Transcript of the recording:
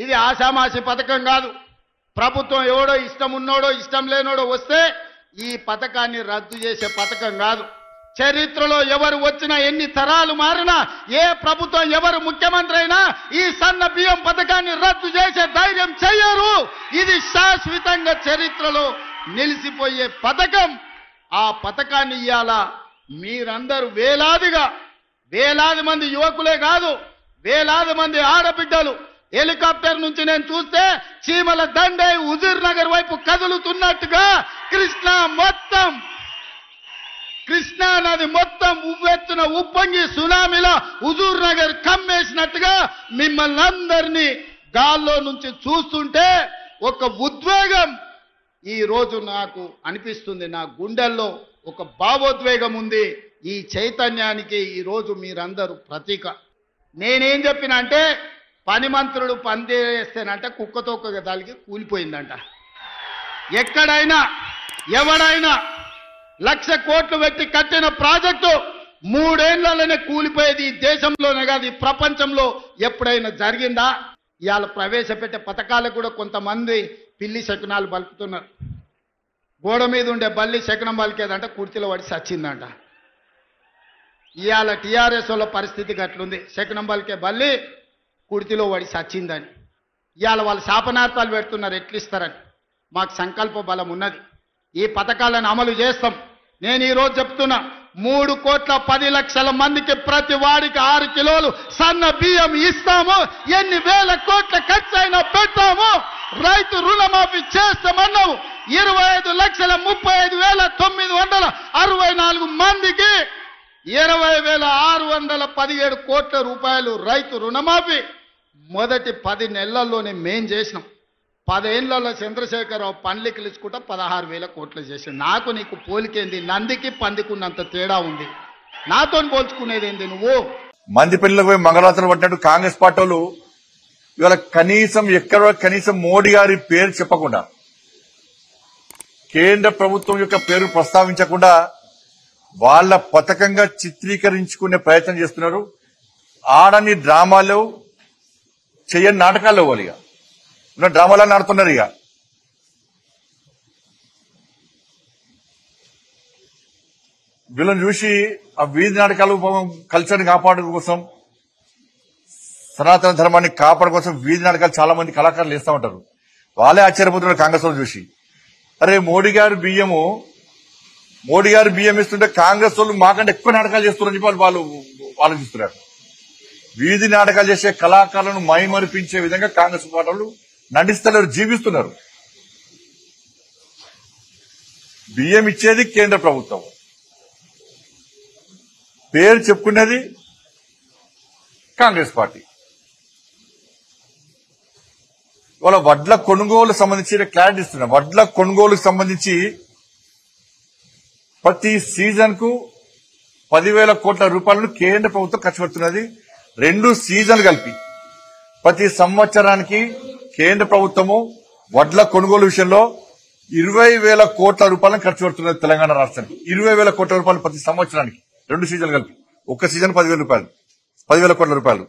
ఇది ఆషామాషి పథకం కాదు. ప్రభుత్వం ఎవడో ఇష్టం ఉన్నోడో ఇష్టం లేనోడో వస్తే ఈ పథకాన్ని రద్దు చేసే పథకం కాదు. చరిత్రలో ఎవరు వచ్చినా ఎన్ని తరాలు మారినా ఏ ప్రభుత్వం ఎవరు ముఖ్యమంత్రి అయినా ఈ సన్న బియ్యం పథకాన్ని రద్దు చేసే ధైర్యం చేయరు. ఇది శాశ్వతంగా చరిత్రలో నిలిచిపోయే పథకం. ఆ పథకాన్ని ఇయ్యాల మీరందరూ వేలాది మంది యువకులే కాదు, వేలాది మంది ఆడబిడ్డలు హెలికాప్టర్ నుంచి నేను చూస్తే చీమల దండే హుజూర్ నగర్ వైపు కదులుతున్నట్టుగా కృష్ణా నది మొత్తం ఉవ్వెత్తున ఉప్పొంగి సునామీలో హుజూర్ నగర్ కమ్మేసినట్టుగా మిమ్మల్ని అందరినీ గాల్లో నుంచి చూస్తుంటే ఒక ఉద్వేగం ఈ రోజు నాకు అనిపిస్తుంది. నా గుండెల్లో ఒక భావోద్వేగం ఉంది. ఈ చైతన్యానికి ఈ రోజు మీరందరూ ప్రతీక. నేనేం చెప్పినా అంటే పని మంత్రులు పనిచేస్తేనంటే కుక్కతో దానికి కూలిపోయిందంట. ఎక్కడైనా ఎవడైనా 1,00,000 కోట్లు పెట్టి కట్టిన ప్రాజెక్టు 3 ఏళ్లలోనే కూలిపోయేది. ఈ దేశంలోనే కాదు ఈ ప్రపంచంలో ఎప్పుడైనా జరిగిందా? ఇవాళ ప్రవేశపెట్టే పథకాలకు కూడా కొంతమంది పిల్లి శకునాలు పలుకుతున్నారు. గోడ మీద ఉండే బల్లి శకునం పలికేదంట, కుర్చీలో పడి చచ్చిందంట. ఇవాళ టీఆర్ఎస్ వాళ్ళ పరిస్థితి గట్లుంది. శకునం పలికే బల్లి కుర్చీలో పడి చచ్చిందని. ఇవాళ వాళ్ళు శాపనార్థాలు పెడుతున్నారు ఎట్లిస్తారని. మాకు సంకల్ప బలం ఉన్నది. ఈ పథకాలను అమలు చేస్తాం. నేను ఈరోజు చెప్తున్నా 3,10,00,000 మందికి ప్రతి వాడికి 6 కిలోలు సన్న బియ్యం ఇస్తాము. ఎన్ని వేల కోట్ల ఖర్చు అయినా పెడతాము. రైతు రుణమాఫీ చేస్తామన్నాము. 25,35,964 మందికి 20,617 కోట్ల రూపాయలు రైతు రుణమాఫీ మొదటి 10 నెలల్లోనే మేం చేసినాం. 10 ఏళ్లలో చంద్రశేఖరరావు పండ్లకి ఇచ్చుకుంటా 16,000 కోట్లు చేసాడు. నాకు నీకు పోలికేంది? నందికి పందికున్నంత తేడా ఉంది. నాతో పోల్చుకునేది ఏంది? నువ్వు మంది పిల్లలకు పోయి మంగళవారం పట్టినట్టు కాంగ్రెస్ పార్టీ వాళ్ళు ఇవాళ కనీసం మోడీ గారి పేరు చెప్పకుండా, కేంద్ర ప్రభుత్వం యొక్క పేరు ప్రస్తావించకుండా వాళ్ళ పథకంగా చిత్రీకరించుకునే ప్రయత్నం చేస్తున్నారు. ఆడని డ్రామాలు చెయ్యని నాటకాలు వాళ్ళు ఇక డ్రామాలను ఆడుతున్నారు. ఇక వీళ్ళని చూసి ఆ వీధి నాటకాలు కల్చర్ని కాపాడడం కోసం, సనాతన ధర్మాన్ని కాపాడడం కోసం వీధి నాటకాలు చాలా మంది కళాకారులు వేస్తూ ఉంటారు. వాళ్ళే ఆశ్చర్యపోతున్నారు కాంగ్రెస్ వాళ్ళు చూసి. అరే మోడీ గారు బియ్యం ఇస్తుంటే కాంగ్రెస్ వాళ్ళు మాకంటే ఎక్కువ నాటకాలు చేస్తున్నారని చెప్పి వాళ్ళు ఆలోచిస్తున్నారు. వీధి నాటకాలు చేసే కళాకారులను మైమరిపించే విధంగా కాంగ్రెస్ పార్టీ నటిస్తున్నారు, జీవిస్తున్నారు. బియ్యం ఇచ్చేది కేంద్ర ప్రభుత్వం, పేరు చెప్పుకునేది కాంగ్రెస్ పార్టీ. వాళ్ళ వడ్ల కొనుగోలు సంబంధించి క్లారిటీ ఇస్తున్నారు. వడ్ల కొనుగోలుకు సంబంధించి ప్రతి సీజన్ కు 10,000 కోట్ల రూపాయలను కేంద్ర ప్రభుత్వం ఖర్చు పెడుతున్నది. 2 సీజన్లు కలిపి ప్రతి సంవత్సరానికి కేంద్ర ప్రభుత్వము వడ్ల కొనుగోలు విషయంలో 20,000 కోట్ల రూపాయలను ఖర్చు పెడుతున్నది తెలంగాణ రాష్ట్రానికి. 20,000 కోట్ల రూపాయలు ప్రతి సంవత్సరానికి 2 సీజన్లు కలిపి. ఒక్క సీజన్ 10,000 కోట్ల రూపాయలు.